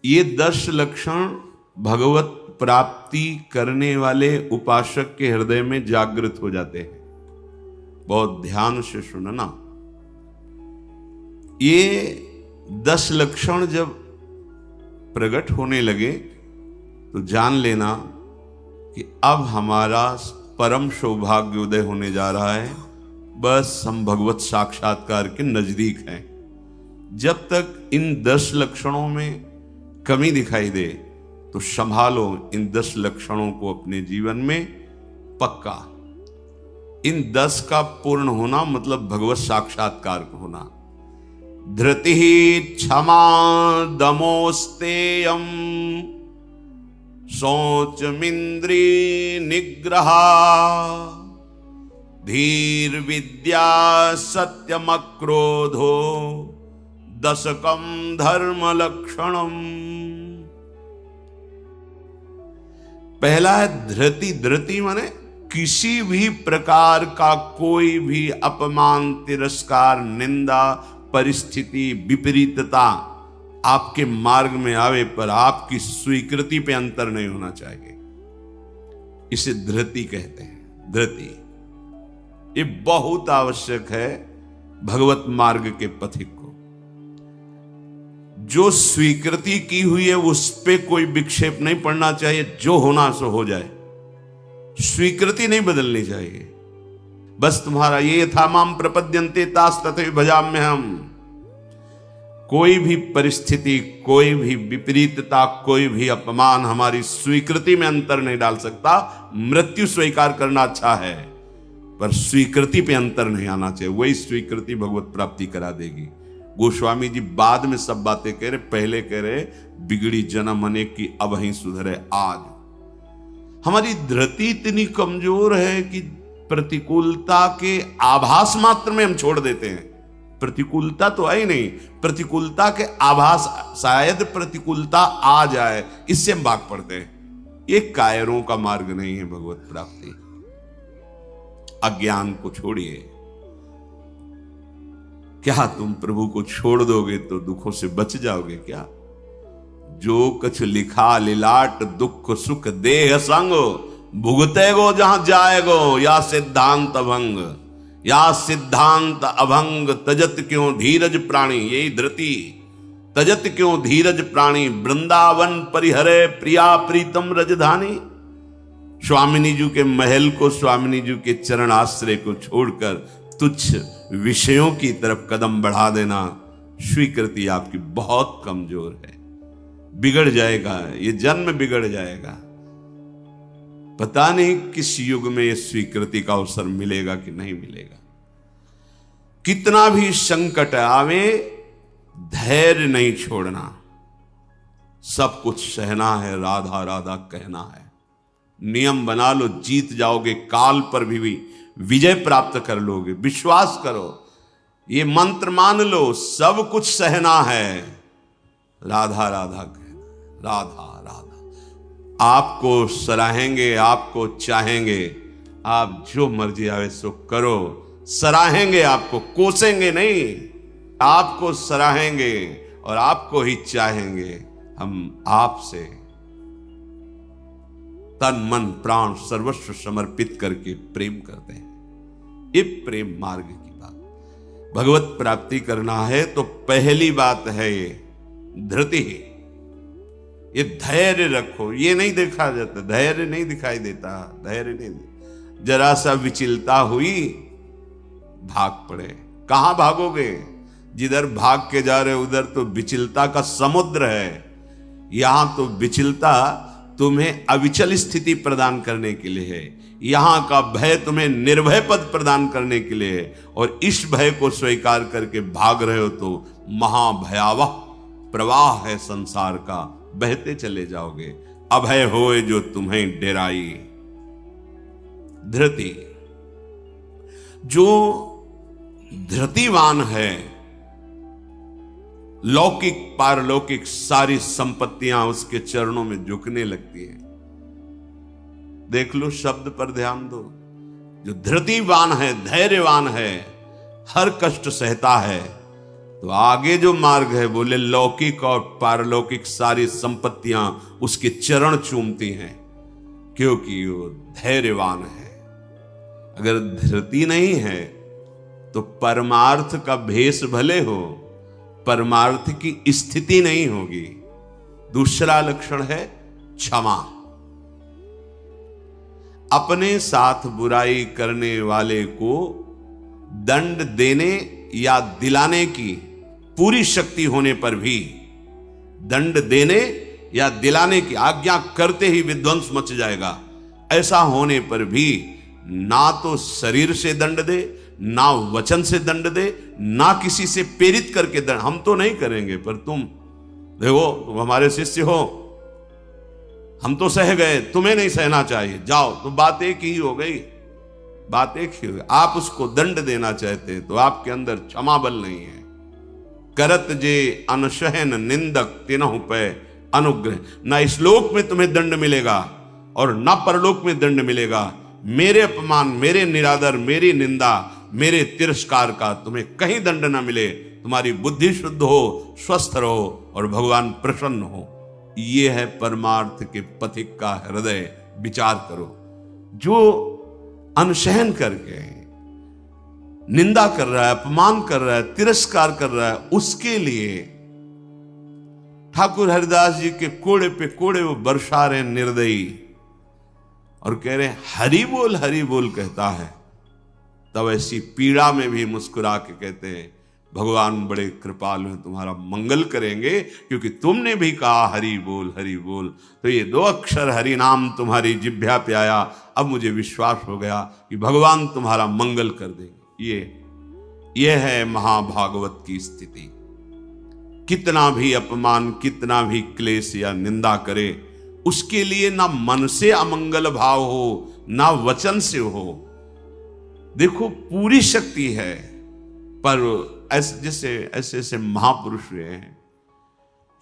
ये 10 लक्षण भगवत प्राप्ति करने वाले उपासक के हृदय में जागृत हो जाते हैं। बहुत ध्यान से सुनना। ये 10 लक्षण जब प्रकट होने लगे तो जान लेना कि अब हमारा परम सौभाग्य उदय होने जा रहा है। बस हम भगवत साक्षात्कार के नजदीक हैं। जब तक इन 10 लक्षणों में कमी दिखाई दे तो संभालो इन 10 लक्षणों को अपने जीवन में पक्का। इन 10 का पूर्ण होना मतलब भगवत साक्षात्कार को होना। धृति क्षमा दमोस्तेयम शौचमिंद्री निग्रहा धीर विद्या सत्यमक्रोधो दशकम धर्म लक्षणम। पहला है धृति। धृति माने किसी भी प्रकार का कोई भी अपमान, तिरस्कार, निंदा, परिस्थिति, विपरीतता आपके मार्ग में आवे पर आपकी स्वीकृति पे अंतर नहीं होना चाहिए। इसे धृति कहते हैं। धृति ये बहुत आवश्यक है भगवत मार्ग के पथिक को। जो स्वीकृति की हुई है उस पे कोई विक्षेप नहीं पड़ना चाहिए। जो होना सो हो जाए, स्वीकृति नहीं बदलनी चाहिए। बस तुम्हारा ये था माम प्रपद्यन्ते तास तथैव भजाम्यहम्। कोई भी परिस्थिति, कोई भी विपरीतता, कोई भी अपमान हमारी स्वीकृति में अंतर नहीं डाल सकता। मृत्यु स्वीकार करना अच्छा है पर स्वीकृति पे अंतर नहीं आना चाहिए। वही स्वीकृति भगवत प्राप्ति करा देगी। गोस्वामी जी बाद में सब बातें कह रहे, पहले कह रहे बिगड़ी जन्म अनेक की अब ही सुधरे आज। हमारी धृति इतनी कमजोर है कि प्रतिकूलता के आभास मात्र में हम छोड़ देते हैं। प्रतिकूलता तो है ही नहीं, प्रतिकूलता के आभास, शायद प्रतिकूलता आ जाए, इससे हम भाग पड़ते हैं। ये कायरों का मार्ग नहीं है भगवत प्राप्ति। अज्ञान को छोड़िए। क्या तुम प्रभु को छोड़ दोगे तो दुखों से बच जाओगे क्या? जो कछ लिखा लिलाट दुख सुख देह संग भुगते गो जहां जाएगो या सिद्धांत अभंग। या सिद्धांत अभंग तजत क्यों धीरज प्राणी। यही धृति। तजत क्यों धीरज प्राणी वृंदावन परिहरे प्रिया प्रीतम रजधानी। स्वामिनी जी के महल को, स्वामिनी जी के चरण आश्रय को छोड़कर तुच्छ विषयों की तरफ कदम बढ़ा देना, स्वीकृति आपकी बहुत कमजोर है। बिगड़ जाएगा, ये जन्म बिगड़ जाएगा। पता नहीं किस युग में ये स्वीकृति का अवसर मिलेगा कि नहीं मिलेगा। कितना भी संकट आवे, धैर्य नहीं छोड़ना। सब कुछ सहना है, राधा राधा कहना है। नियम बना लो, जीत जाओगे। काल पर भी विजय प्राप्त कर लोगे। विश्वास करो, ये मंत्र मान लो, सब कुछ सहना है। राधा राधा कहना, राधा राधा। आपको सराहेंगे, आपको चाहेंगे, आप जो मर्जी आवे सो करो। सराहेंगे आपको, कोसेंगे नहीं। आपको सराहेंगे और आपको ही चाहेंगे। हम आपसे तन मन प्राण सर्वस्व समर्पित करके प्रेम करते हैं। ये प्रेम मार्ग की बात। भगवत प्राप्ति करना है तो पहली बात है ये धृति। ये धैर्य रखो। ये नहीं देखा जाता, धैर्य नहीं दिखाई देता। धैर्य नहीं, जरा सा विचलता हुई भाग पड़े। कहां भागोगे? जिधर भाग के जा रहे उधर तो विचलता का समुद्र है। यहां तो विचलता तुम्हें अविचल स्थिति प्रदान करने के लिए है। यहां का भय तुम्हें निर्भय पद प्रदान करने के लिए है। और इस भय को स्वीकार करके भाग रहे हो तो महाभयावह प्रवाह है संसार का, बहते चले जाओगे। अभय होए जो तुम्हें डेराई। धृति। जो धृतिवान है, लौकिक पारलौकिक सारी संपत्तियां उसके चरणों में झुकने लगती हैं। देख लो, शब्द पर ध्यान दो। जो धृतिवान है, धैर्यवान है, हर कष्ट सहता है, तो आगे जो मार्ग है बोले लौकिक और पारलौकिक सारी संपत्तियां उसके चरण चूमती हैं, क्योंकि वो धैर्यवान है। अगर धृति नहीं है तो परमार्थ का भेष भले हो, परमार्थ की स्थिति नहीं होगी। दूसरा लक्षण है क्षमा। अपने साथ बुराई करने वाले को दंड देने या दिलाने की पूरी शक्ति होने पर भी, दंड देने या दिलाने की आज्ञा करते ही विध्वंस मच जाएगा, ऐसा होने पर भी ना तो शरीर से दंड दे, ना वचन से दंड दे, ना किसी से प्रेरित करके दंड। हम तो नहीं करेंगे, पर तुम देखो, तुम हमारे शिष्य हो, हम तो सह गए, तुम्हें नहीं सहना चाहिए, जाओ। तो बात एक ही हो गई, बात एक ही हो गई। आप उसको दंड देना चाहते तो आपके अंदर क्षमा बल नहीं है। करत जे अनशहन निंदक तिनहु पे अनुग्रह। ना इस लोक में तुम्हें दंड मिलेगा और ना परलोक में दंड मिलेगा। मेरे अपमान, मेरे निरादर, मेरी निंदा, मेरे तिरस्कार का तुम्हें कहीं दंड ना मिले। तुम्हारी बुद्धि शुद्ध हो, स्वस्थ रहो और भगवान प्रसन्न हो। ये है परमार्थ के पथिक का हृदय। विचार करो, जो अनशहन करके निंदा कर रहा है, अपमान कर रहा है, तिरस्कार कर रहा है, उसके लिए ठाकुर हरिदास जी के कोड़े पे कोड़े वो बरसा रहे निर्दयी और कह रहे हरि बोल कहता है। तब ऐसी पीड़ा में भी मुस्कुरा के कहते हैं भगवान बड़े कृपालु हैं, तुम्हारा मंगल करेंगे, क्योंकि तुमने भी कहा हरि बोल। तो ये 2 अक्षर हरि नाम तुम्हारी जिह्वा पे आया, अब मुझे विश्वास हो गया कि भगवान तुम्हारा मंगल कर देंगे। ये है महाभागवत की स्थिति। कितना भी अपमान, कितना भी क्लेश या निंदा करे, उसके लिए ना मन से अमंगल भाव हो, ना वचन से हो। देखो, पूरी शक्ति है, पर ऐसे महापुरुष हुए हैं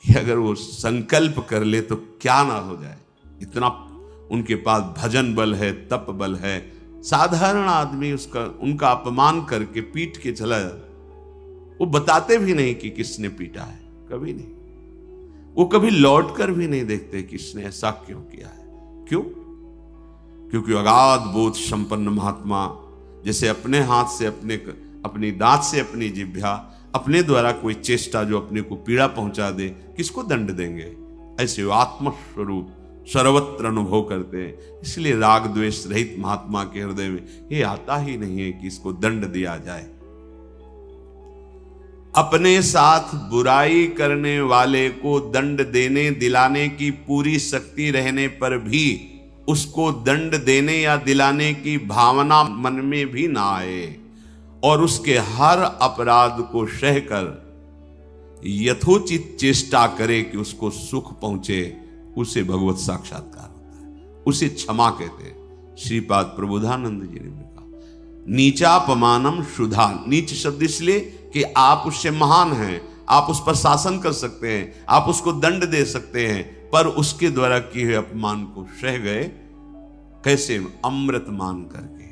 कि अगर वो संकल्प कर ले तो क्या ना हो जाए। इतना उनके पास भजन बल है, तप बल है। साधारण आदमी उनका अपमान करके पीट के चला जाता, वो बताते भी नहीं कि किसने पीटा है, कभी नहीं। वो कभी लौट कर भी नहीं देखते किसने ऐसा क्यों किया है। क्यों? क्योंकि अगाध बोध संपन्न महात्मा जैसे अपने हाथ से, अपनी दांत से अपनी जिह्वा, अपने द्वारा कोई चेष्टा जो अपने को पीड़ा पहुंचा दे, किसको दंड देंगे? ऐसे आत्मस्वरूप सर्वत्र अनुभव करते हैं। इसलिए राग द्वेष रहित महात्मा के हृदय में ये आता ही नहीं है कि इसको दंड दिया जाए। अपने साथ बुराई करने वाले को दंड देने दिलाने की पूरी शक्ति रहने पर भी उसको दंड देने या दिलाने की भावना मन में भी ना आए और उसके हर अपराध को सहकर यथोचित चेष्टा करे कि उसको सुख पहुंचे, उसे भगवत साक्षात्कार होता है, उसे क्षमा कहते हैं। श्रीपाद प्रबोधानंद जी ने भी कहा नीचापमानम शुद्धा। नीच शब्द इसलिए कि आप उससे महान हैं, आप उस पर शासन कर सकते हैं, आप उसको दंड दे सकते हैं, पर उसके द्वारा किए हुए अपमान को सह गए। कैसे? अमृत मान करके।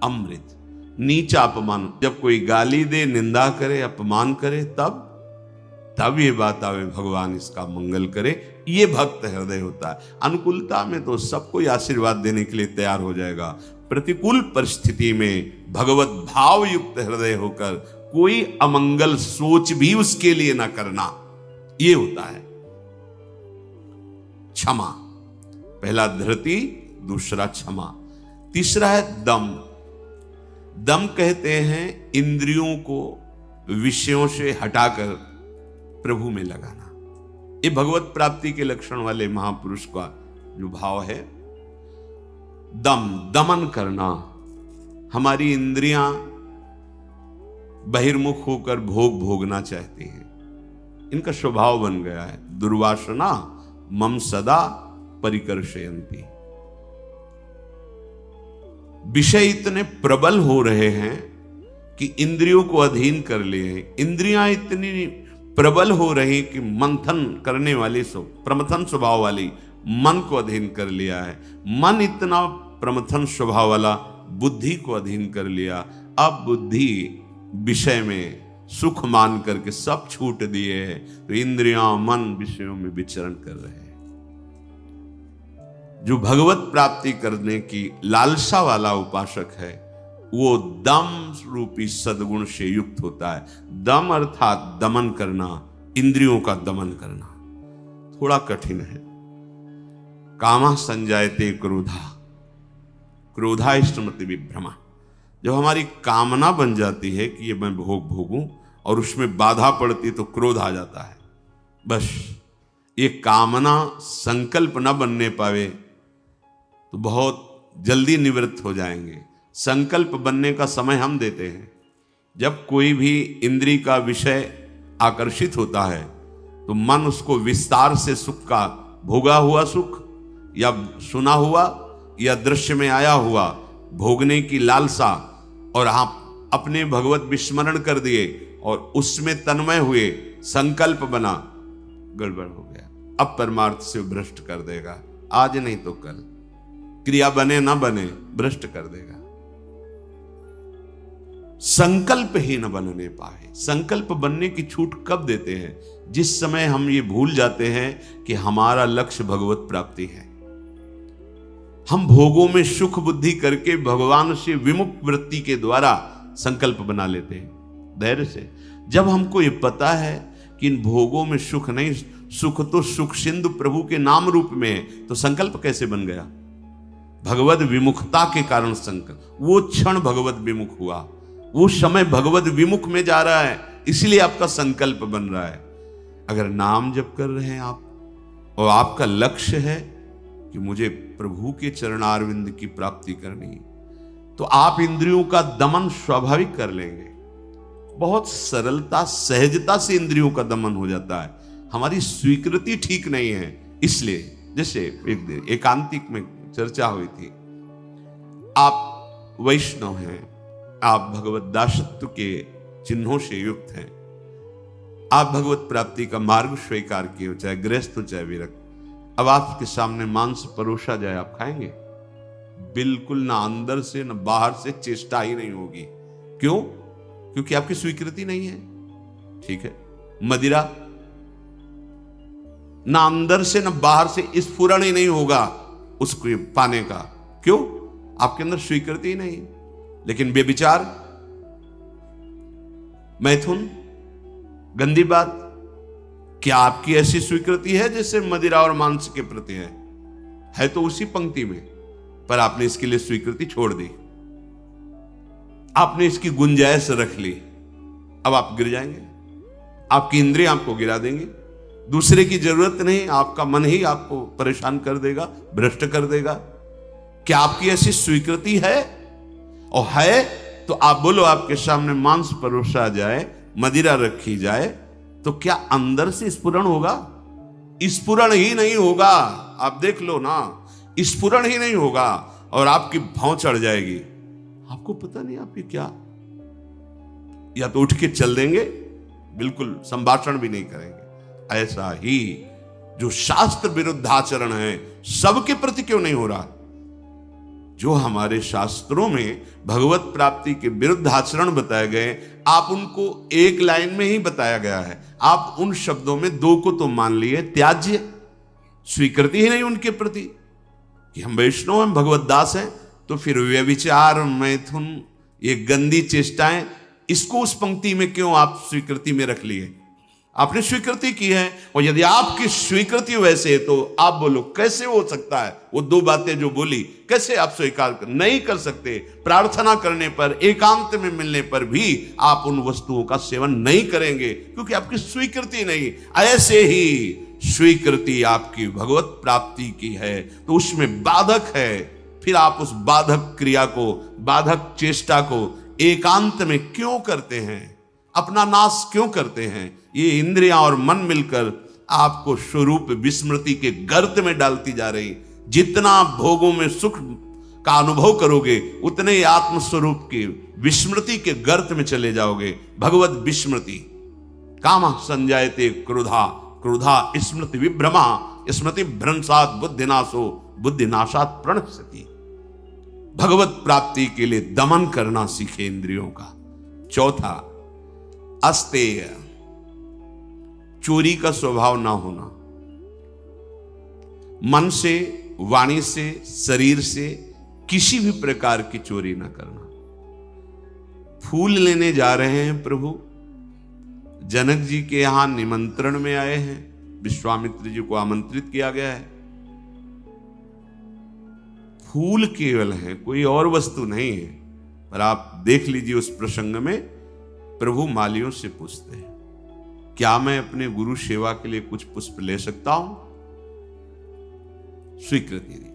अमृत, नीचा अपमान। जब कोई गाली दे, निंदा करे, अपमान करे, तब ये बात आवे भगवान इसका मंगल करे। ये भक्त हृदय होता है। अनुकूलता में तो सब कोई आशीर्वाद देने के लिए तैयार हो जाएगा। प्रतिकूल परिस्थिति में भगवत भाव युक्त हृदय होकर कोई अमंगल सोच भी उसके लिए ना करना, ये होता है क्षमा। पहला धृति, दूसरा क्षमा, तीसरा है दम। दम कहते हैं इंद्रियों को विषयों से हटाकर प्रभु में लगाना। ये भगवत प्राप्ति के लक्षण वाले महापुरुष का जो भाव है। दम, दमन करना। हमारी इंद्रियां बहिर्मुख होकर भोग भोगना चाहती हैं, इनका स्वभाव बन गया है। दुर्वासना मम सदा परिकर्षयन्ति। विषय इतने प्रबल हो रहे हैं कि इंद्रियों को अधीन कर लिए हैं। इंद्रियां इतनी प्रबल हो रही कि मंथन करने वाली, प्रमथन स्वभाव वाली मन को अधीन कर लिया है। मन इतना प्रमथन स्वभाव वाला बुद्धि को अधीन कर लिया। अब बुद्धि विषय में सुख मान करके सब छूट दिए हैं, तो इंद्रियां मन विषयों में विचरण कर रहे हैं। जो भगवत प्राप्ति करने की लालसा वाला उपासक है वो दम रूपी सद्गुण से युक्त होता है। दम अर्थात दमन करना, इंद्रियों का दमन करना थोड़ा कठिन है। कामा संजायते क्रोधा, क्रोधा स्मृति विभ्रमा। जब हमारी कामना बन जाती है कि ये मैं भोग भोगूं और उसमें बाधा पड़ती तो क्रोध आ जाता है। बस ये कामना संकल्प न बनने पावे तो बहुत जल्दी निवृत्त हो जाएंगे। संकल्प बनने का समय हम देते हैं। जब कोई भी इंद्री का विषय आकर्षित होता है तो मन उसको विस्तार से सुख का, भोगा हुआ सुख या सुना हुआ या दृश्य में आया हुआ भोगने की लालसा, और आप अपने भगवत विस्मरण कर दिए और उसमें तन्मय हुए, संकल्प बना, गड़बड़ हो गया। अब परमार्थ से भ्रष्ट कर देगा, आज नहीं तो कल। क्रिया बने ना बने भ्रष्ट कर देगा। संकल्प ही न बनने पाए। संकल्प बनने की छूट कब देते हैं? जिस समय हम ये भूल जाते हैं कि हमारा लक्ष्य भगवत प्राप्ति है। हम भोगों में सुख बुद्धि करके भगवान से विमुख वृत्ति के द्वारा संकल्प बना लेते हैं धैर्य से। जब हमको ये पता है कि इन भोगों में सुख नहीं, सुख तो सुख सिंधु प्रभु के नाम रूप में है, तो संकल्प कैसे बन गया? भगवत विमुखता के कारण संकल्प। वो क्षण भगवत विमुख हुआ, वो समय भगवत विमुख में जा रहा है, इसलिए आपका संकल्प बन रहा है। अगर नाम जप कर रहे हैं आप और आपका लक्ष्य है कि मुझे प्रभु के चरणारविंद की प्राप्ति करनी, तो आप इंद्रियों का दमन स्वाभाविक कर लेंगे। बहुत सरलता सहजता से इंद्रियों का दमन हो जाता है। हमारी स्वीकृति ठीक नहीं है, इसलिए जैसे एक दिन एकांतिक में चर्चा हुई थी, आप वैष्णव हैं, आप भगवत दासत्व के चिन्हों से युक्त हैं, आप भगवत प्राप्ति का मार्ग स्वीकार किए हो, चाहे गृहस्थ हो चाहे विरक्त। अब आपके सामने मांस परोसा जाए, आप खाएंगे? बिल्कुल ना, अंदर से ना बाहर से चेष्टा ही नहीं होगी। क्यों? क्योंकि आपकी स्वीकृति नहीं है। ठीक है, मदिरा ना अंदर से ना बाहर से स्फुरण ही नहीं होगा उसको पाने का। क्यों? आपके अंदर स्वीकृति ही नहीं। लेकिन बेविचार, मैथुन, गंदी बात, क्या आपकी ऐसी स्वीकृति है जैसे मदिरा और मांस के प्रति है तो उसी पंक्ति में, पर आपने इसके लिए स्वीकृति छोड़ दी, आपने इसकी गुंजाइश रख ली। अब आप गिर जाएंगे, आपकी इंद्रियां आपको गिरा देंगे। दूसरे की जरूरत नहीं, आपका मन ही आपको परेशान कर देगा, भ्रष्ट कर देगा। क्या आपकी ऐसी स्वीकृति है? और है तो आप बोलो, आपके सामने मांस परोसा जाए, मदिरा रखी जाए, तो क्या अंदर से स्फुरण होगा? स्फुरण ही नहीं होगा। आप देख लो ना, स्फुरण ही नहीं होगा और आपकी भौं चढ़ जाएगी। आपको पता नहीं आप ये क्या, या तो उठ के चल देंगे, बिल्कुल संभाषण भी नहीं करेंगे। ऐसा ही जो शास्त्र विरुद्ध आचरण है, सबके प्रति क्यों नहीं हो रहा? जो हमारे शास्त्रों में भगवत प्राप्ति के विरुद्ध आचरण बताए गए, आप उनको एक लाइन में ही बताया गया है। आप उन शब्दों में दो को तो मान लिए, त्याज्य, स्वीकृति ही नहीं उनके प्रति कि हम वैष्णव हैं, भगवत दास हैं। तो फिर व्यभिचार, मैथुन, ये गंदी चेष्टाएं, इसको उस पंक्ति में क्यों आप स्वीकृति में रख लिए? आपने स्वीकृति की है, और यदि आपकी स्वीकृति वैसे है तो आप बोलो कैसे हो सकता है? वो दो बातें जो बोली, कैसे आप स्वीकार नहीं कर सकते? प्रार्थना करने पर, एकांत में मिलने पर भी आप उन वस्तुओं का सेवन नहीं करेंगे क्योंकि आपकी स्वीकृति नहीं। ऐसे ही स्वीकृति आपकी भगवत प्राप्ति की है तो उसमें बाधक है, फिर आप उस बाधक क्रिया को, बाधक चेष्टा को एकांत में क्यों करते हैं? अपना नाश क्यों करते हैं? ये इंद्रियां और मन मिलकर आपको स्वरूप विस्मृति के गर्त में डालती जा रही। जितना भोगों में सुख का अनुभव करोगे, उतने ही आत्मस्वरूप की विस्मृति के गर्त में चले जाओगे। भगवत विस्मृति। कामा संजायते क्रोधा, क्रोधा स्मृति विभ्रमा, स्मृति भ्रंशात बुद्धिनाशो, बुद्धिनाशात प्रणश्यति। भगवत प्राप्ति के लिए दमन करना सीखे इंद्रियों का। चौथा, अस्तेय, चोरी का स्वभाव ना होना, मन से, वाणी से, शरीर से किसी भी प्रकार की चोरी ना करना। फूल लेने जा रहे हैं प्रभु, जनक जी के यहां निमंत्रण में आए हैं, विश्वामित्र जी को आमंत्रित किया गया है। फूल केवल है, कोई और वस्तु नहीं है। पर आप देख लीजिए उस प्रसंग में प्रभु मालियों से पूछते हैं, क्या मैं अपने गुरु सेवा के लिए कुछ पुष्प ले सकता हूं? स्वीकृति दी।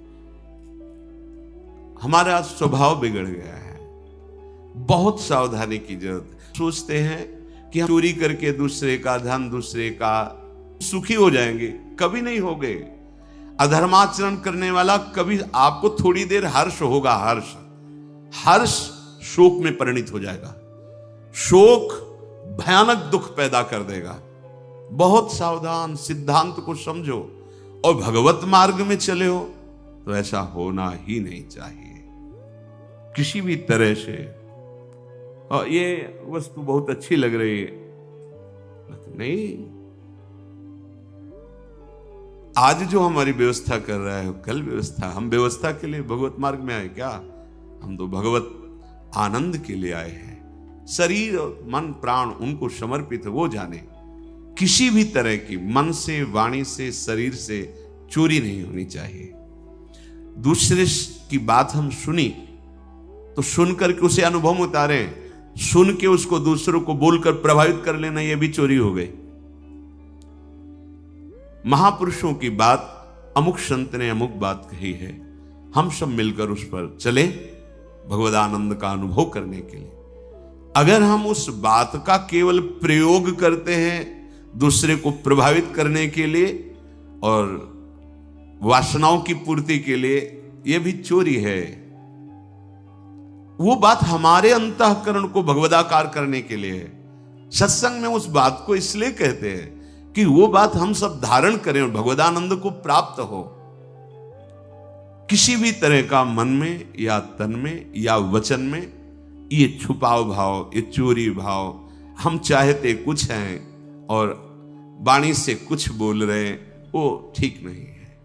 हमारा स्वभाव बिगड़ गया है, बहुत सावधानी की जरूरत है। सोचते हैं कि हम चोरी करके दूसरे का धन, दूसरे का सुखी हो जाएंगे, कभी नहीं हो गए। अधर्माचरण करने वाला कभी, आपको थोड़ी देर हर्ष होगा, हर्ष शोक में परिणित हो जाएगा, शोक भयानक दुख पैदा कर देगा। बहुत सावधान, सिद्धांत को समझो और भगवत मार्ग में चले हो तो ऐसा होना ही नहीं चाहिए किसी भी तरह से। और ये वस्तु बहुत अच्छी लग रही है, नहीं, आज जो हमारी व्यवस्था कर रहा है कल व्यवस्था, हम व्यवस्था के लिए भगवत मार्ग में आए क्या? हम तो भगवत आनंद के लिए आए हैं। शरीर और मन प्राण उनको समर्पित है, वो जाने। किसी भी तरह की मन से, वाणी से, शरीर से चोरी नहीं होनी चाहिए। दूसरे की बात हम सुनी तो सुन करके उसे अनुभव में उतारें, सुन के उसको दूसरों को बोलकर प्रभावित कर लेना, यह भी चोरी हो गई। महापुरुषों की बात, अमुक संत ने अमुक बात कही है, हम सब मिलकर उस पर चले भगवदानंद का अनुभव करने के लिए। अगर हम उस बात का केवल प्रयोग करते हैं दूसरे को प्रभावित करने के लिए और वासनाओं की पूर्ति के लिए, यह भी चोरी है। वो बात हमारे अंतःकरण को भगवदाकार करने के लिए है। सत्संग में उस बात को इसलिए कहते हैं कि वो बात हम सब धारण करें और भगवदानंद को प्राप्त हो। किसी भी तरह का मन में या तन में या वचन में ये छुपाव भाव, ये चोरी भाव, हम चाहते कुछ हैं और वाणी से कुछ बोल रहे हैं, वो ठीक नहीं है।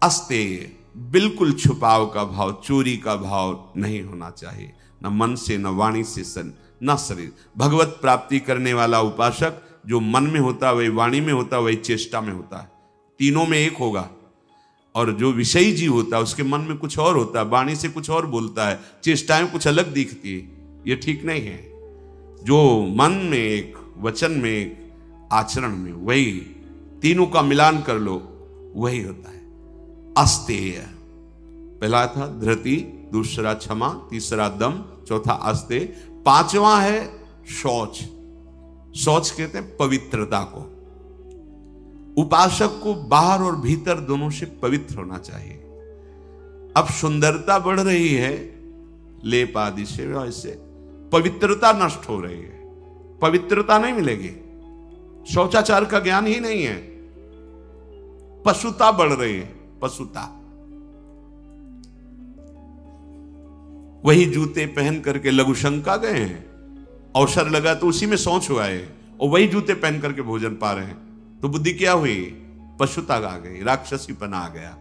अस्तेय, बिल्कुल छुपाव का भाव, चोरी का भाव नहीं होना चाहिए, न मन से, न वाणी से, न शरीर। भगवत प्राप्ति करने वाला उपासक जो मन में होता है वही वाणी में होता है, वही चेष्टा में होता है, तीनों में एक होगा। और जो विषयी जीव होता है उसके मन में कुछ और होता है, वाणी से कुछ और बोलता है, चेष्टाएं कुछ अलग दिखती है, ये ठीक नहीं है। जो मन में एक, वचन में एक, आचरण में वही, तीनों का मिलान कर लो, वही होता है अस्तेय। पहला था धृति, दूसरा क्षमा, तीसरा दम, चौथा अस्तेय, पांचवा है शौच। शौच कहते हैं पवित्रता को। उपासक को बाहर और भीतर दोनों से पवित्र होना चाहिए। अब सुंदरता बढ़ रही है लेप आदि से, वैसे पवित्रता नष्ट हो रही है, पवित्रता नहीं मिलेगी। शौचाचार का ज्ञान ही नहीं है, पशुता बढ़ रही है, पशुता। वही जूते पहन करके लघु शंका गए हैं, अवसर लगा तो उसी में शौच हुआ है, और वही जूते पहन करके भोजन पा रहे हैं, तो बुद्धि क्या हुई? पशुता आ गई, राक्षसीपना आ गया।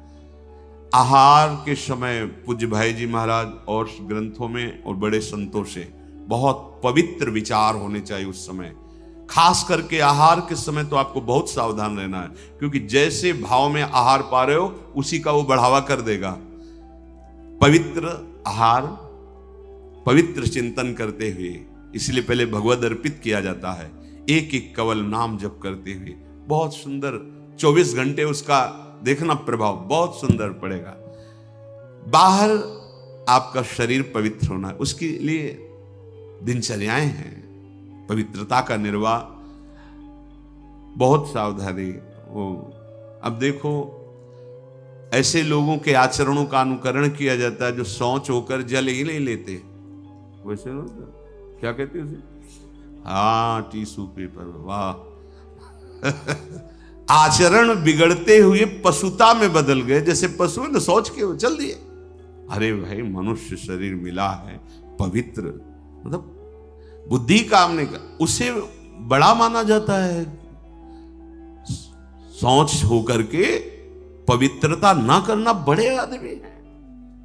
आहार के समय पूज्य भाई जी महाराज और ग्रंथों में और बड़े संतों से बहुत पवित्र विचार होने चाहिए उस समय। खास करके आहार के समय तो आपको बहुत सावधान रहना है, क्योंकि जैसे भाव में आहार पा रहे हो उसी का वो बढ़ावा कर देगा। पवित्र आहार, पवित्र चिंतन करते हुए, इसलिए पहले भगवद अर्पित किया जाता है, एक एक कवल नाम जप करते हुए। बहुत सुंदर 24 घंटे उसका देखना प्रभाव बहुत सुंदर पड़ेगा। बाहर आपका शरीर पवित्र होना, उसके लिए दिनचर्याएं हैं, पवित्रता का निर्वाह, बहुत सावधानी। वो अब देखो ऐसे लोगों के आचरणों का अनुकरण किया जाता है जो शौच होकर जल ही नहीं लेते, वैसे क्या कहते हैं उसे, हाँ टिश्यू पेपर, वाह। आचरण बिगड़ते हुए पशुता में बदल गए, जैसे पशु ने सोच के चल दिए। अरे भाई, मनुष्य शरीर मिला है पवित्र, मतलब बुद्धि काम नहीं कर, उसे बड़ा माना जाता है। शौच होकर के पवित्रता ना करना बड़े आदमी है।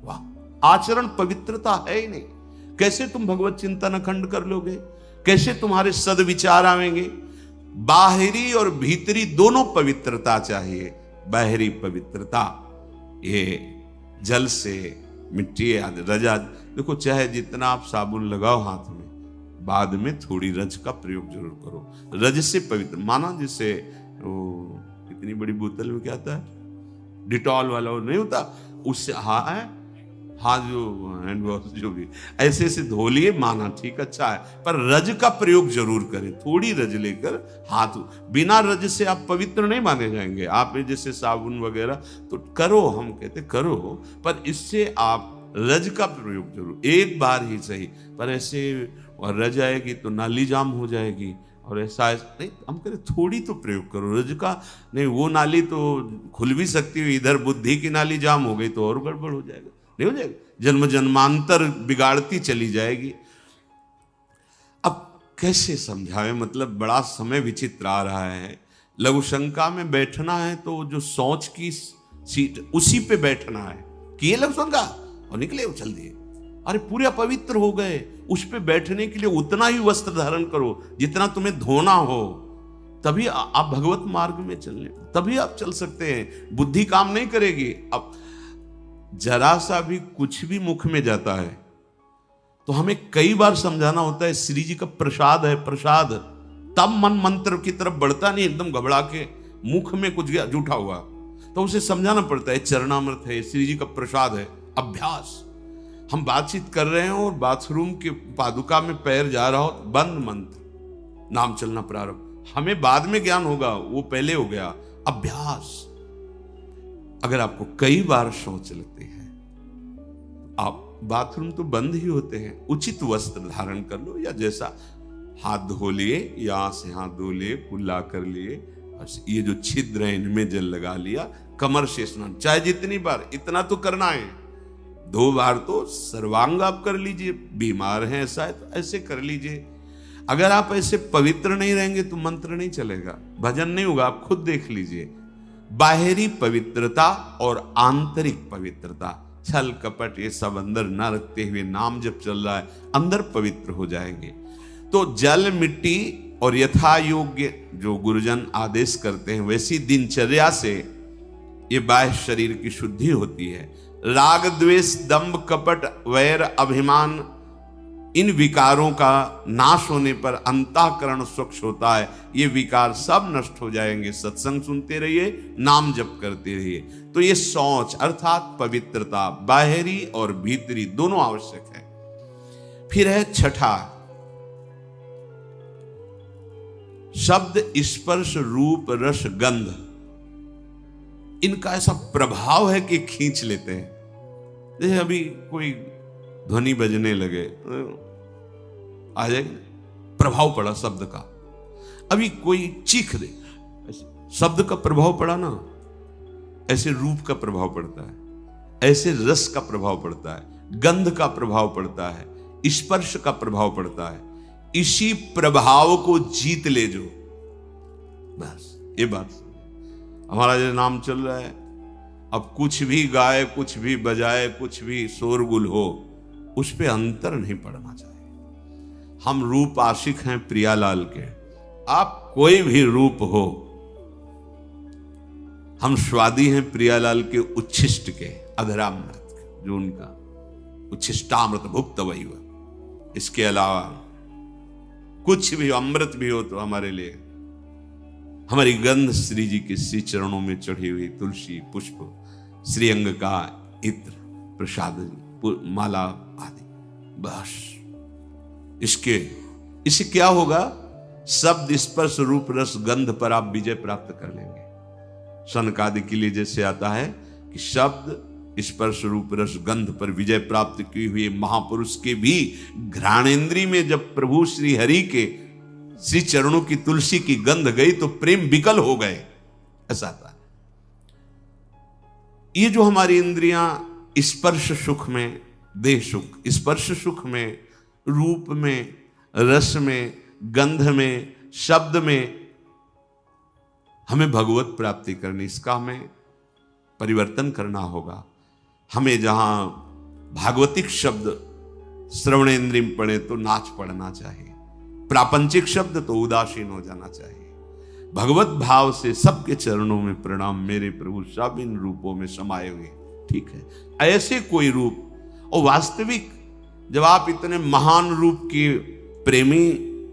वाह, आचरण पवित्रता है ही नहीं। कैसे तुम भगवत चिंतन अखंड कर लोगे? कैसे तुम्हारे सदविचार आवेंगे? बाहरी और भीतरी दोनों पवित्रता चाहिए। बाहरी पवित्रता ये जल से, मिट्टी आदि, रजा, देखो चाहे जितना आप साबुन लगाओ हाथ में, बाद में थोड़ी रज का प्रयोग जरूर करो। रज से पवित्र माना, जैसे वो इतनी बड़ी बोतल में क्या आता है, डिटॉल वाला, वो नहीं होता, उससे हाथ जो हैंड वॉश जो भी ऐसे ऐसे धो लिए, माना ठीक अच्छा है, पर रज का प्रयोग जरूर करें। थोड़ी रज लेकर हाथ, बिना रज से आप पवित्र नहीं माने जाएंगे। आप जैसे साबुन वगैरह तो करो, हम कहते करो, पर इससे आप रज का प्रयोग जरूर, एक बार ही सही, पर ऐसे रज आएगी तो नाली जाम हो जाएगी, और ऐसा नहीं, हम करें थोड़ी तो प्रयोग करो रज का। नहीं, वो नाली तो खुल भी सकती है, इधर बुद्धि की नाली जाम हो गई तो और गड़बड़ हो जाएगा, नहीं हो जाएगा, जन्म जन्मांतर बिगाड़ती चली जाएगी। अब कैसे समझाएं, मतलब बड़ा समय विचित्र आ रहा है। लघु शंका में बैठना है तो जो शौच की सीट उसी पे बैठना है कि ये लघु शंका, और निकले वो चल दिए। अरे पूरे अपवित्र हो गए, उस पे बैठने के लिए उतना ही वस्त्र धारण करो जितना तुम्हें धोना हो, तभी आप भगवत मार्ग में चलने, तभी आप चल सकते हैं। बुद्धि काम नहीं करेगी। अब जरा सा भी कुछ भी मुख में जाता है तो हमें कई बार समझाना होता है, श्री जी का प्रसाद है, प्रसाद, तब मन मंत्र की तरफ बढ़ता नहीं, एकदम घबरा के मुख में कुछ गया जूठा हुआ तो उसे समझाना पड़ता है, चरणामृत है, श्री जी का प्रसाद है। अभ्यास, हम बातचीत कर रहे हो और बाथरूम के पादुका में पैर जा रहा हो, बंद मंत्र, नाम चलना प्रारंभ, हमें बाद में ज्ञान होगा, वो पहले हो गया। अभ्यास, अगर आपको कई बार शौच लगते हैं, आप बाथरूम तो बंद ही होते हैं, उचित वस्त्र धारण कर लो, या जैसा हाथ धो लिए, यहां से हाथ धो लिए, कुल्ला कर लिए, ये जो छिद्र है इनमें जल लगा लिया, कमर से स्नान, चाहे जितनी बार, इतना तो करना है। 2 बार तो सर्वांग आप कर लीजिए, बीमार हैं ऐसा है तो ऐसे कर लीजिए। अगर आप ऐसे पवित्र नहीं रहेंगे तो मंत्र नहीं चलेगा, भजन नहीं होगा। आप खुद देख लीजिए, बाहरी पवित्रता और आंतरिक पवित्रता, छल कपट ये सब अंदर न रखते हुए नाम जब चल रहा है, अंदर पवित्र हो जाएंगे। तो जल, मिट्टी और यथा योग्य जो गुरुजन आदेश करते हैं वैसी दिनचर्या से ये बाह्य शरीर की शुद्धि होती है। राग, द्वेष, दंभ, कपट, वैर, अभिमान, इन विकारों का नाश होने पर अंतःकरण स्वच्छ होता है। ये विकार सब नष्ट हो जाएंगे। सत्संग सुनते रहिए, नाम जप करते रहिए। तो ये शौच अर्थात पवित्रता, बाहरी और भीतरी दोनों आवश्यक है। फिर है छठा, शब्द, स्पर्श, रूप, रस, गंध, इनका ऐसा प्रभाव है कि खींच लेते हैं। जैसे अभी कोई ध्वनि बजने लगे आ जाएगा, प्रभाव पड़ा शब्द का। अभी कोई चीख दे, शब्द का प्रभाव पड़ा ना, ऐसे रूप का प्रभाव पड़ता है, ऐसे रस का प्रभाव पड़ता है, गंध का प्रभाव पड़ता है, स्पर्श का प्रभाव पड़ता है। इसी प्रभाव को जीत ले जो, बस ये बात। हमारा जो नाम चल रहा है, अब कुछ भी गाए, कुछ भी बजाए, कुछ भी शोरगुल हो, उस पे अंतर नहीं पड़ना चाहिए। हम रूप आशिक हैं प्रियालाल के, आप कोई भी रूप हो, हम स्वादी हैं प्रियालाल के उच्छिष्ट के, अधरामृत के, जो उनका उच्छिष्टामृत भुक्त वही हुआ। इसके अलावा कुछ भी अमृत भी हो तो हमारे लिए, हमारी गंध श्री जी के श्री चरणों में चढ़ी हुई तुलसी, पुष्प, श्रीअंग का इत्र, प्रसाद, माला आदि, बस। इससे क्या होगा? शब्द, स्पर्श, रूप, रस, गंध पर आप विजय प्राप्त कर लेंगे। सनकादि के लिए जैसे आता है कि शब्द, स्पर्श, रूप, रस, गंध पर विजय प्राप्त की हुई महापुरुष के भी घ्राणेन्द्रिय में जब प्रभु श्री हरि के श्री चरणों की तुलसी की गंध गई तो प्रेम विकल हो गए, ऐसा था। ये जो हमारी इंद्रियां स्पर्श सुख में, देह सुख, स्पर्श सुख में, रूप में, रस में, गंध में, शब्द में हमें भगवत प्राप्ति करनी, इसका हमें परिवर्तन करना होगा। हमें जहां भागवतिक शब्द श्रवणेन्द्रिय में पड़े तो नाच पड़ना चाहिए, प्रापंचिक शब्द तो उदासीन हो जाना चाहिए। भगवत भाव से सबके चरणों में प्रणाम, मेरे प्रभु सब इन रूपों में समाये हुए। ठीक है, ऐसे कोई रूप, और वास्तविक जब आप इतने महान रूप के प्रेमी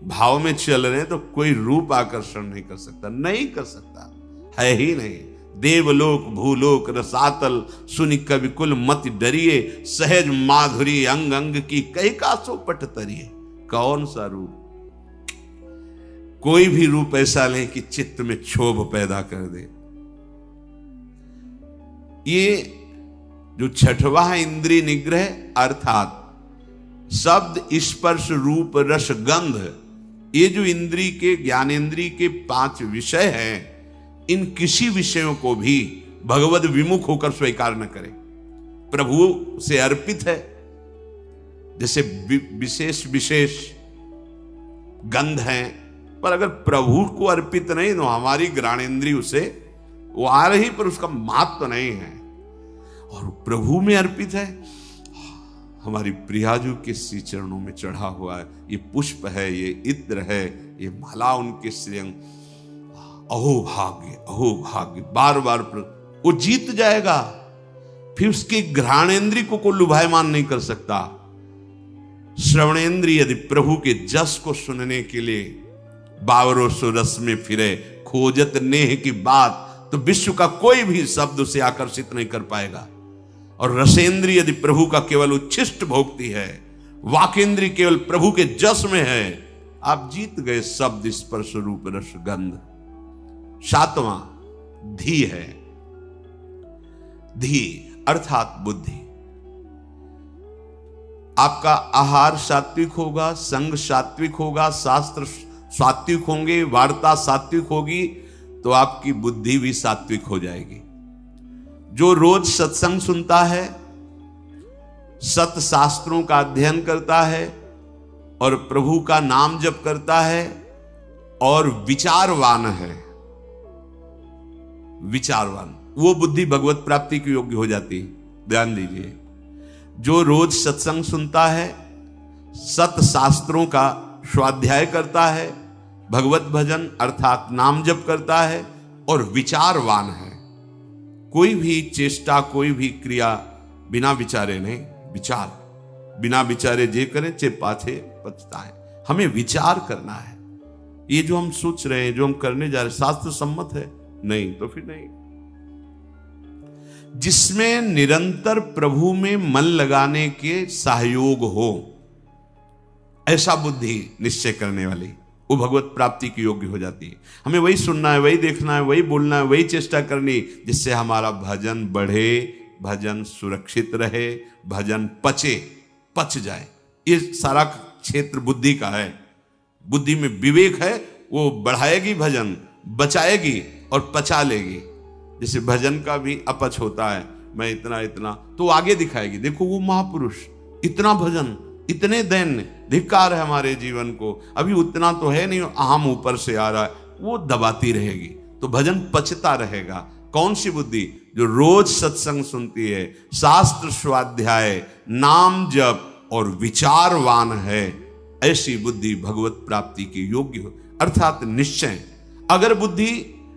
भाव में चल रहे हैं तो कोई रूप आकर्षण नहीं कर सकता, नहीं कर सकता, है ही नहीं। देवलोक भूलोक रसातल सुनि कवि कुल मति डरिए, सहज माधुरी अंग अंग की कई कासो पट तरिए। कौन सा रूप? कोई भी रूप ऐसा नहीं कि चित्त में क्षोभ पैदा कर दे। ये जो छठवां इंद्रिय निग्रह अर्थात शब्द स्पर्श रूप रस गंध, ये जो इंद्रिय के ज्ञानेन्द्रिय के 5 विषय हैं, इन किसी विषयों को भी भगवद विमुख होकर स्वीकार न करें। प्रभु से अर्पित है, जैसे विशेष विशेष गंध हैं, पर अगर प्रभु को अर्पित नहीं तो हमारी घ्राणेन्द्रिय उसे वो आ रही पर उसका महत्व तो नहीं है। और प्रभु में अर्पित है, हमारी प्रियाजू के श्री चरणों में चढ़ा हुआ है, ये पुष्प है, ये इत्र है, ये माला उनके श्रीअंग। अहो भाग्य, बार बार वो जीत जाएगा। फिर उसके घ्राणेन्द्रिय को लुभायमान नहीं कर सकता। श्रवणेन्द्रिय यदि प्रभु के जस को सुनने के लिए बावरों सो रस में फिरे, खोजत नेह की बात, तो विश्व का कोई भी शब्द उसे आकर्षित नहीं कर पाएगा। और रसेंद्रिय यदि प्रभु का केवल उच्छिष्ट भोगती है, वाकेंद्रिय केवल प्रभु के जस में है, आप जीत गए शब्द स्पर्श रूप रस गंध। 7वां धी है। धी अर्थात बुद्धि। आपका आहार सात्विक होगा, संग सात्विक होगा, शास्त्र सात्विक होंगे, वार्ता सात्विक होगी, तो आपकी बुद्धि भी सात्विक हो जाएगी। जो रोज सत्संग सुनता है, सत शास्त्रों का अध्ययन करता है और प्रभु का नाम जप करता है और विचारवान है, विचारवान, वो बुद्धि भगवत प्राप्ति की योग्य हो जाती है। ध्यान दीजिए, जो रोज सत्संग सुनता है, सत शास्त्रों का स्वाध्याय करता है, भगवत भजन अर्थात नाम जप करता है और विचारवान है, कोई भी चेष्टा कोई भी क्रिया बिना विचारे नहीं, विचार बिना विचारे जे करें चे पाछे पछताए। हमें विचार करना है, ये जो हम सोच रहे हैं, जो हम करने जा रहे हैं, शास्त्र सम्मत है? नहीं तो फिर नहीं। जिसमें निरंतर प्रभु में मन लगाने के सहयोग हो, ऐसा बुद्धि निश्चय करने वाली, वो भगवत प्राप्ति की योग्य हो जाती है। हमें वही सुनना है, वही देखना है, वही बोलना है, वही चेष्टा करनी, जिससे हमारा भजन बढ़े, भजन सुरक्षित रहे, भजन पच जाए। ये सारा क्षेत्र बुद्धि का है। बुद्धि में विवेक है, वो बढ़ाएगी भजन, बचाएगी और पचा लेगी। जैसे भजन का भी अपच होता है, मैं इतना इतना, तो आगे दिखाएगी, देखो वो महापुरुष इतना भजन, इतने दैन्य, धिक्कार है हमारे जीवन को, अभी उतना तो है नहीं, अहम ऊपर से आ रहा है, वो दबाती रहेगी, तो भजन पचता रहेगा। कौन सी बुद्धि? जो रोज सत्संग सुनती है, शास्त्र स्वाध्याय, नाम जप और विचारवान है, ऐसी बुद्धि भगवत प्राप्ति की योग्य हो, अर्थात निश्चय। अगर बुद्धि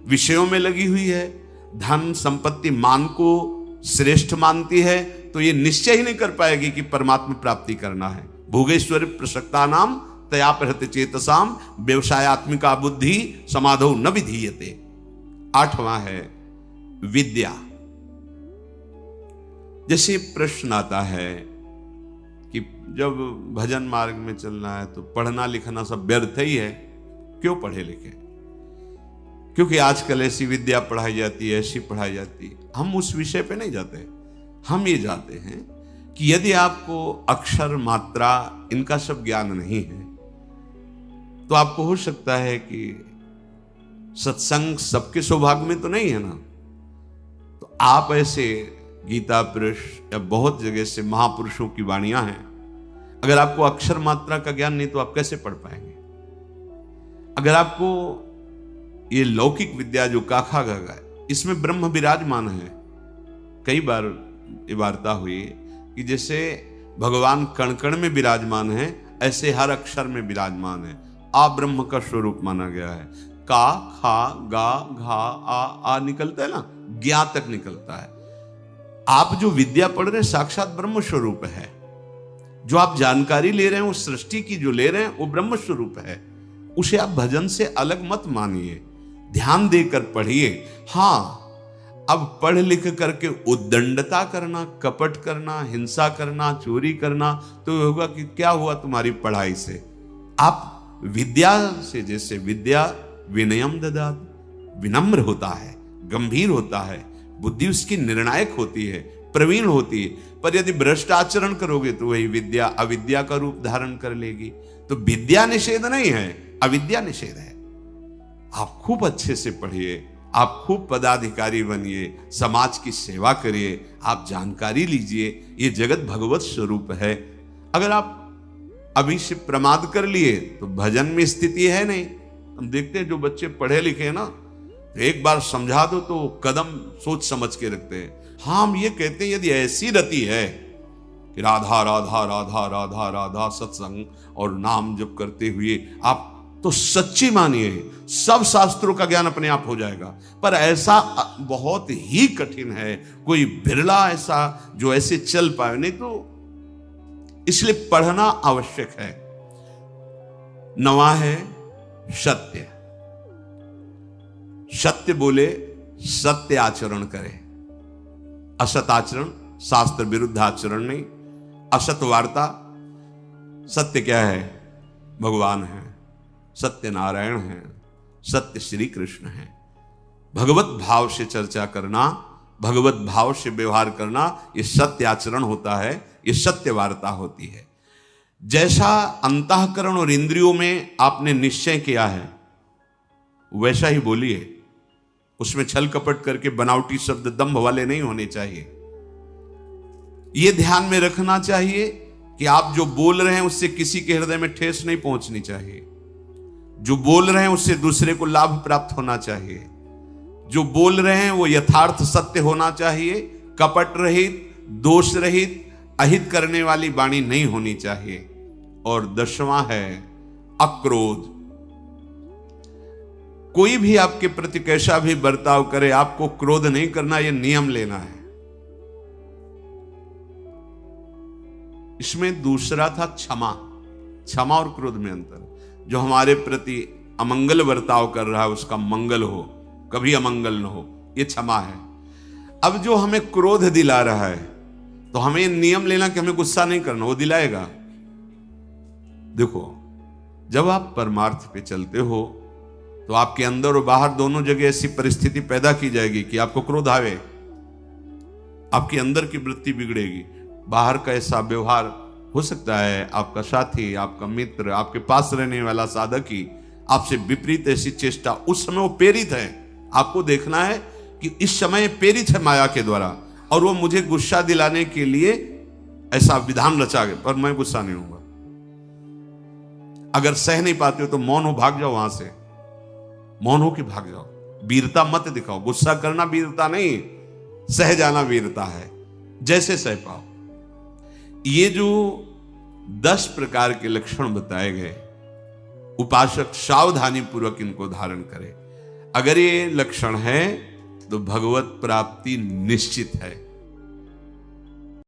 विषयों में लगी हुई है, धन संपत्ति मान को श्रेष्ठ मानती है, तो ये निश्चय ही नहीं कर पाएगी कि परमात्मा प्राप्ति करना है। भोगेश्वर प्रसक्ता नाम तया प्रहत चेतसाम व्यवसायत्मिका बुद्धि समाधौ न विधीयते। 8वां है विद्या। जैसे प्रश्न आता है कि जब भजन मार्ग में चलना है तो पढ़ना लिखना सब व्यर्थ ही है, क्यों पढ़े लिखे? क्योंकि आजकल ऐसी विद्या पढ़ाई जाती है, ऐसी पढ़ाई जाती है। हम उस विषय पे नहीं जाते, हम ये जाते हैं कि यदि आपको अक्षर मात्रा इनका सब ज्ञान नहीं है तो आपको हो सकता है कि सत्संग सबके सौभाग्य में तो नहीं है ना, तो आप ऐसे गीता पुरुष या बहुत जगह से महापुरुषों की वाणियां हैं, अगर आपको अक्षर मात्रा का ज्ञान नहीं तो आप कैसे पढ़ पाएंगे? अगर आपको ये लौकिक विद्या जो काखा गगा है, इसमें ब्रह्म विराजमान है। कई बार ये वार्ता हुई कि जैसे भगवान कण कण में विराजमान है, ऐसे हर अक्षर में विराजमान है। आ ब्रह्म का स्वरूप माना गया है। का, खा, गा, घा, आ निकलता है ना, ज्ञा तक निकलता है। आप जो विद्या पढ़ रहे हैं साक्षात ब्रह्म स्वरूप है। जो आप जानकारी ले रहे हैं, उस सृष्टि की जो ले रहे हैं, वो ब्रह्म स्वरूप है। उसे आप भजन से अलग मत मानिए, ध्यान देकर पढ़िए। हाँ, अब पढ़ लिख करके उद्दंडता करना, कपट करना, हिंसा करना, चोरी करना, तो होगा कि क्या हुआ तुम्हारी पढ़ाई से? आप विद्या से, जैसे विद्या विनयम ददात, विनम्र होता है, गंभीर होता है, बुद्धि उसकी निर्णायक होती है, प्रवीण होती है। पर यदि भ्रष्ट आचरण करोगे तो वही विद्या अविद्या का रूप धारण कर लेगी। तो विद्या निषेध नहीं है, अविद्या निषेध है। आप खूब अच्छे से पढ़िए, आप खूब पदाधिकारी बनिए, समाज की सेवा करिए, आप जानकारी लीजिए। ये जगत भगवत स्वरूप है। अगर आप अभी से प्रमाद कर लिए तो भजन में स्थिति है नहीं। हम देखते हैं जो बच्चे पढ़े लिखे हैं ना, तो एक बार समझा दो तो कदम सोच समझ के रखते हैं। हाँ, हम ये कहते हैं यदि ऐसी रति है कि राधा राधा राधा राधा राधा सत्संग और नाम जप करते हुए आप तो सच्ची मानिए सब शास्त्रों का ज्ञान अपने आप हो जाएगा। पर ऐसा बहुत ही कठिन है, कोई बिरला ऐसा जो ऐसे चल पाए। नहीं तो इसलिए पढ़ना आवश्यक है। नवा है सत्य। सत्य बोले, सत्य आचरण करे। असत आचरण, शास्त्र विरुद्ध आचरण नहीं। असत वार्ता। सत्य क्या है? भगवान है, सत्य नारायण है, सत्य श्री कृष्ण है। भगवत भाव से चर्चा करना, भगवत भाव से व्यवहार करना, ये सत्य आचरण होता है, ये सत्य वार्ता होती है। जैसा अंतःकरण और इंद्रियों में आपने निश्चय किया है वैसा ही बोलिए। उसमें छल कपट करके बनावटी शब्द दंभ वाले नहीं होने चाहिए। यह ध्यान में रखना चाहिए कि आप जो बोल रहे हैं उससे किसी के हृदय में ठेस नहीं पहुंचनी चाहिए। जो बोल रहे हैं उससे दूसरे को लाभ प्राप्त होना चाहिए। जो बोल रहे हैं वो यथार्थ सत्य होना चाहिए। कपट रहित, दोष रहित, अहित करने वाली वाणी नहीं होनी चाहिए। और 10वां है अक्रोध। कोई भी आपके प्रति कैसा भी बर्ताव करे, आपको क्रोध नहीं करना, यह नियम लेना है। इसमें दूसरा था क्षमा। क्षमा और क्रोध में अंतर। जो हमारे प्रति अमंगल बर्ताव कर रहा है उसका मंगल हो, कभी अमंगल न हो, यह क्षमा है। अब जो हमें क्रोध दिला रहा है तो हमें नियम लेना कि हमें गुस्सा नहीं करना, वो दिलाएगा। देखो, जब आप परमार्थ पे चलते हो तो आपके अंदर और बाहर दोनों जगह ऐसी परिस्थिति पैदा की जाएगी कि आपको क्रोध आवे। आपके अंदर की वृत्ति बिगड़ेगी। बाहर का ऐसा व्यवहार हो सकता है, आपका साथी, आपका मित्र, आपके पास रहने वाला साधक ही आपसे विपरीत ऐसी चेष्टा, उस समय वो प्रेरित है। आपको देखना है कि इस समय प्रेरित है माया के द्वारा और वो मुझे गुस्सा दिलाने के लिए ऐसा विधान रचा गया, पर मैं गुस्सा नहीं होऊंगा। अगर सह नहीं पाते हो तो मौन हो, भाग जाओ वहां से। मौन हो के भाग जाओ। वीरता मत दिखाओ। गुस्सा करना वीरता नहीं, सह जाना वीरता है। जैसे सह पाओ। ये जो 10 प्रकार के लक्षण बताए गए, उपासक सावधानी पूर्वक इनको धारण करे। अगर ये लक्षण है तो भगवत प्राप्ति निश्चित है।